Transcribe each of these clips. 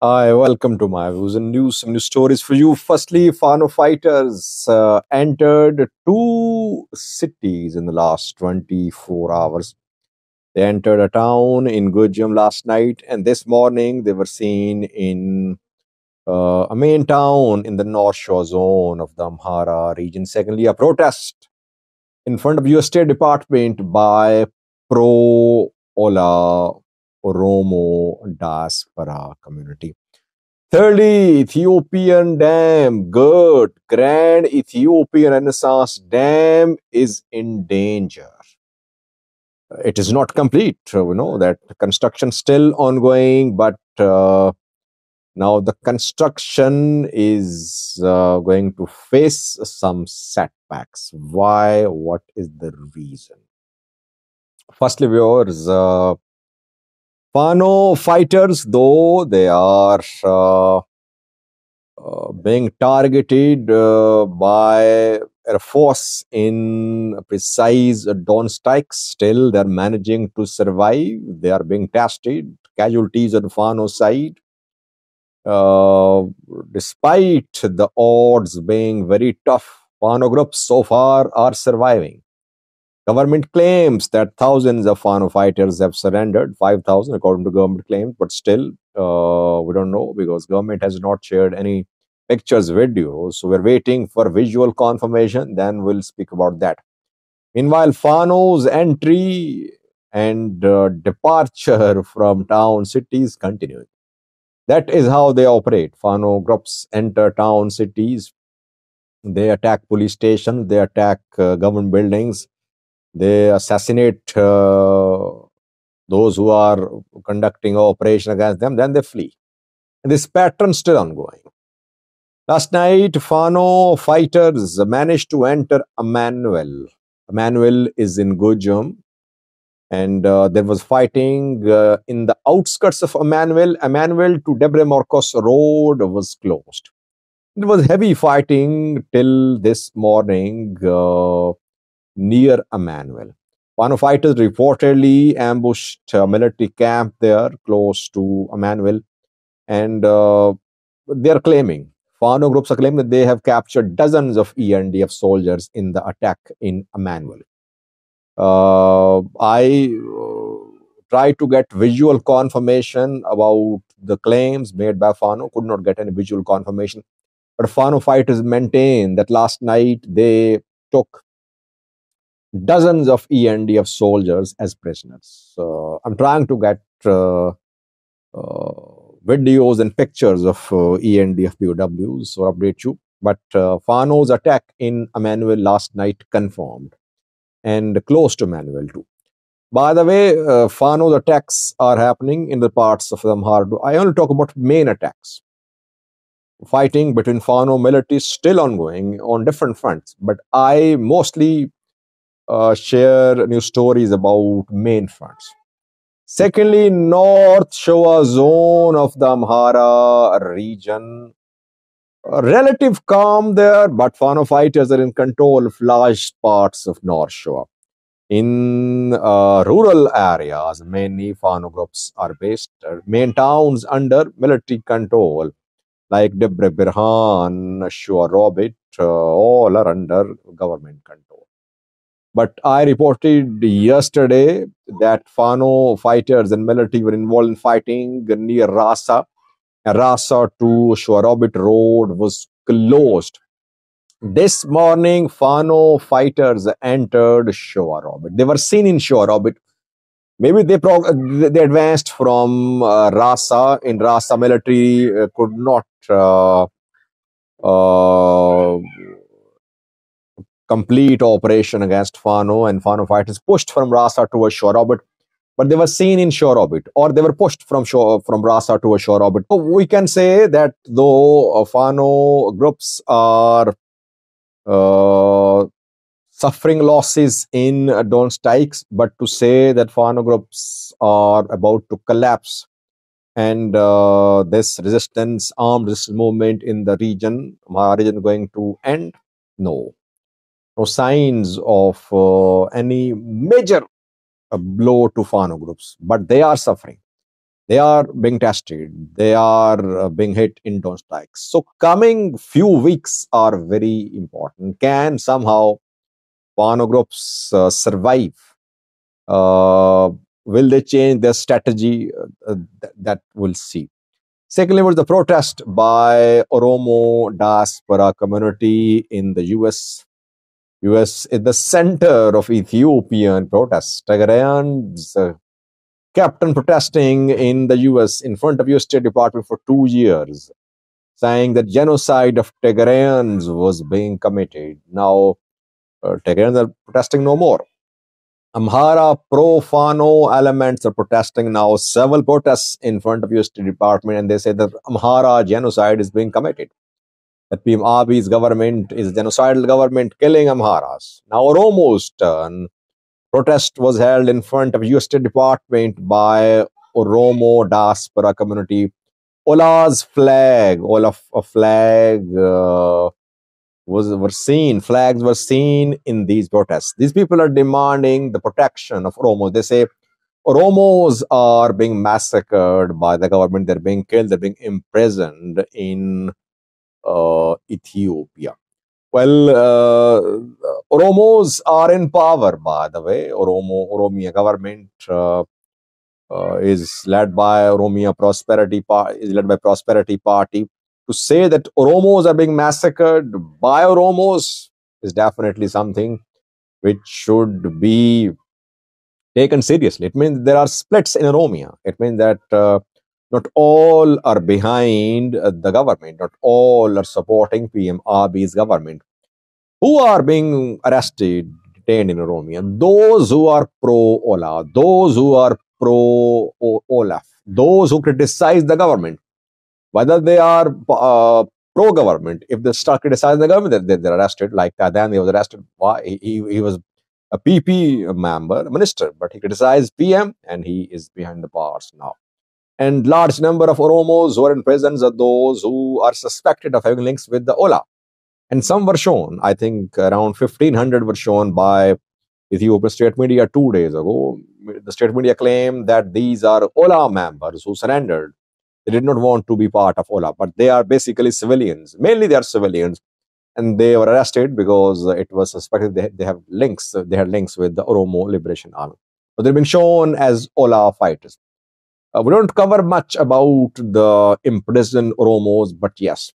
Hi, welcome to my views and news. Some news stories for you. Firstly, Fano fighters entered two cities in the last 24 hours. They entered a town in Gujam last night, and this morning they were seen in a main town in the North Shore zone of the Amhara region. Secondly, a protest in front of US State Department by pro Ola Oromo diaspora community. Thirdly, Ethiopian dam, GERD, Grand Ethiopian Renaissance Dam is in danger. It is not complete. We know that construction still ongoing, but now the construction is going to face some setbacks. Why? What is the reason? Firstly, viewers, Fano fighters, though they are being targeted by Air Force in precise dawn strikes. Still, they're managing to survive. They are being tested. Casualties on Fano side. Despite the odds being very tough, Fano groups so far are surviving. Government claims that thousands of Fano fighters have surrendered, 5,000 according to government claims, but still we don't know because government has not shared any pictures, videos. So we're waiting for visual confirmation, then we'll speak about that. Meanwhile, Fano's entry and departure from town cities continuing. That is how they operate. Fano groups enter town cities, they attack police stations, they attack government buildings, they assassinate those who are conducting operation against them, then they flee. And this pattern still ongoing. Last night, Fano fighters managed to enter Emmanuel. Emmanuel is in Gujum, and there was fighting in the outskirts of Emmanuel. Emmanuel to Debre Marcos road was closed. It was heavy fighting till this morning near Emmanuel. Fano fighters reportedly ambushed a military camp there close to Emmanuel, and they are claiming, Fano groups are claiming that they have captured dozens of ENDF soldiers in the attack in Emmanuel. I tried to get visual confirmation about the claims made by Fano, could not get any visual confirmation. But Fano fighters maintain that last night they took dozens of ENDF soldiers as prisoners. I'm trying to get videos and pictures of ENDF POWs or update you. But Fano's attack in Emmanuel last night confirmed and close to Emmanuel too. By the way, Fano's attacks are happening in the parts of the Amhara. I only talk about main attacks. Fighting between Fano military is still ongoing on different fronts, but I mostly share news stories about main fronts. Secondly, North Showa zone of the Amhara region. Relative calm there, but Fano fighters are in control of large parts of North Showa. In rural areas, many Fano groups are based. Main towns under military control, like Debre Birhan, Shua Robit, all are under government control. But I reported yesterday that Fano fighters and military were involved in fighting near Rasa. Rasa to Shwarobit Road was closed. This morning, Fano fighters entered Shwarobit. They were seen in Shwarobit. Maybe they advanced from Rasa. In Rasa, military could not complete operation against Fano, and Fano fighters pushed from Rasa towards shore orbit, but they were seen in shore orbit, or they were pushed from Rasa to a shore orbit. So we can say that though Fano groups are suffering losses in dawn strikes, but to say that Fano groups are about to collapse and this resistance, armed resistance movement in the region, my region, going to end, no. No signs of any major blow to Fano groups, but they are suffering. They are being tested. They are being hit in drone strikes. So coming few weeks are very important. Can somehow Fano groups survive? Uh, will they change their strategy? That we'll see. Secondly, was the protest by Oromo diaspora community in the US. US is the center of Ethiopian protests. Tigrayans kept on protesting in the US in front of US State Department for 2 years, saying that genocide of Tigrayans was being committed. Now, Tigrayans are protesting no more. Amhara pro-Fano elements are protesting now. Several protests in front of US State Department, and they say that Amhara genocide is being committed. That PM Abiy's government is a genocidal government killing Amharas. Now Oromo's turn. Protest was held in front of US State Department by Oromo diaspora community. Ola's flag, Ola a flag flags were seen in these protests. These people are demanding the protection of Oromo. They say Oromos are being massacred by the government. They're being killed. They're being imprisoned in Ethiopia. Well, Oromos are in power, by the way. Oromia government is led by Prosperity Party. To say that Oromos are being massacred by Oromos is definitely something which should be taken seriously. It means there are splits in Oromia. It means that not all are behind the government. Not all are supporting PM Abiy's government. Who are being arrested, detained in Oromia? Those who are pro-Ola, those who are pro-Olaf, those who criticize the government, whether they are pro-government. If they start criticizing the government, they're arrested. Like Kadan, he was arrested. Why? He was a PP member, a minister, but he criticized PM and he is behind the bars now. And large number of Oromos who are in prisons are those who are suspected of having links with the Ola. And some were shown, I think around 1,500 were shown by Ethiopian state media 2 days ago. The state media claimed that these are Ola members who surrendered. They did not want to be part of Ola, but they are basically civilians. Mainly they are civilians. And they were arrested because it was suspected they have links. They had links with the Oromo Liberation Army. But they've been shown as Ola fighters. We don't cover much about the imprisoned Oromos, but yes,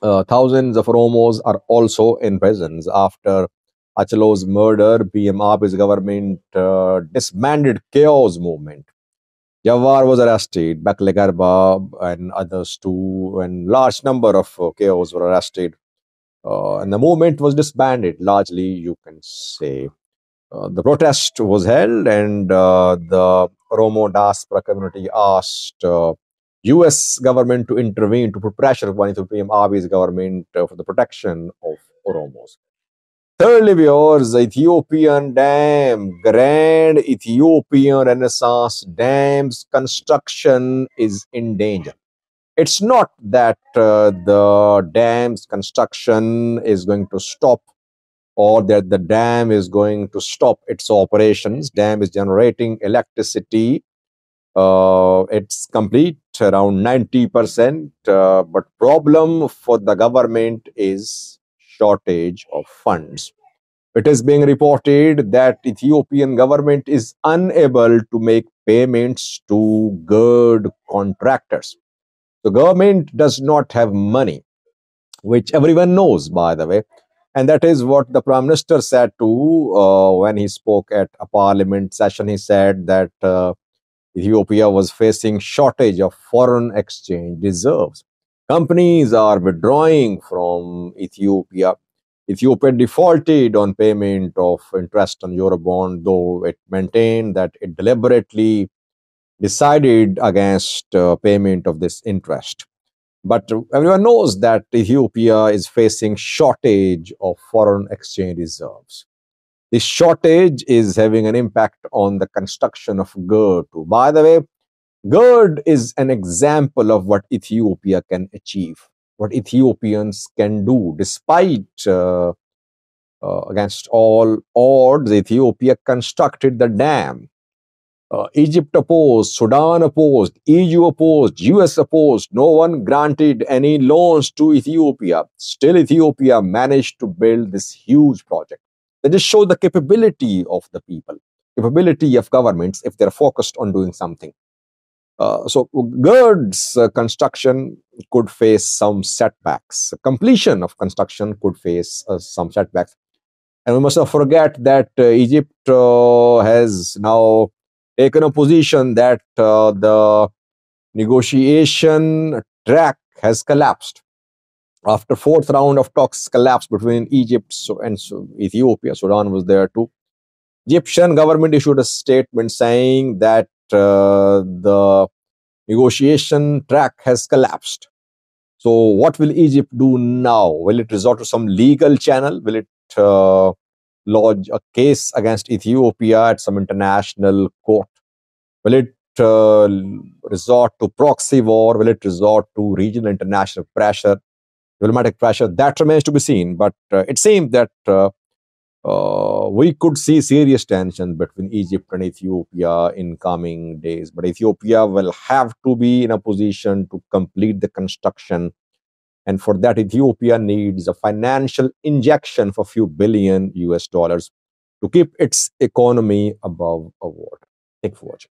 thousands of Oromos are also in prisons after Achalo's murder. PM Abiy's government disbanded chaos movement. Jawar was arrested, Bakle Garba and others too, and large number of chaos were arrested. And the movement was disbanded, largely, you can say. The protest was held, and the Oromo diaspora community asked US government to intervene to put pressure upon Ethiopian Abiy's government for the protection of Oromos. Thirdly, viewers, Ethiopian Dam, Grand Ethiopian Renaissance Dam's construction is in danger. It's not that the dam's construction is going to stop or that the dam is going to stop its operations. Dam is generating electricity. It's complete around 90%. But problem for the government is shortage of funds. It is being reported that Ethiopian government is unable to make payments to GERD contractors. The government does not have money, which everyone knows, by the way. And that is what the Prime Minister said too when he spoke at a parliament session. He said that Ethiopia was facing shortage of foreign exchange reserves. Companies are withdrawing from Ethiopia. Ethiopia defaulted on payment of interest on Eurobond, though it maintained that it deliberately decided against payment of this interest. But everyone knows that Ethiopia is facing shortage of foreign exchange reserves. This shortage is having an impact on the construction of GERD too. By the way, GERD is an example of what Ethiopia can achieve, what Ethiopians can do. Despite, against all odds, Ethiopia constructed the dam. Egypt opposed, Sudan opposed, EU opposed, US opposed. No one granted any loans to Ethiopia. Still, Ethiopia managed to build this huge project. They just show the capability of the people, capability of governments if they're focused on doing something. So GERD's construction could face some setbacks. Completion of construction could face some setbacks. And we must not forget that Egypt has now taken a position that the negotiation track has collapsed. After fourth round of talks collapsed between Egypt and Ethiopia, Sudan was there too. Egyptian government issued a statement saying that the negotiation track has collapsed. So what will Egypt do now? Will it resort to some legal channel? Will it lodge a case against Ethiopia at some international court? Will it resort to proxy war? Will it resort to regional international pressure, diplomatic pressure? That remains to be seen. But it seems that we could see serious tension between Egypt and Ethiopia in coming days. But Ethiopia will have to be in a position to complete the construction. And for that, Ethiopia needs a financial injection for a few billion US dollars to keep its economy above water. Thank you for watching.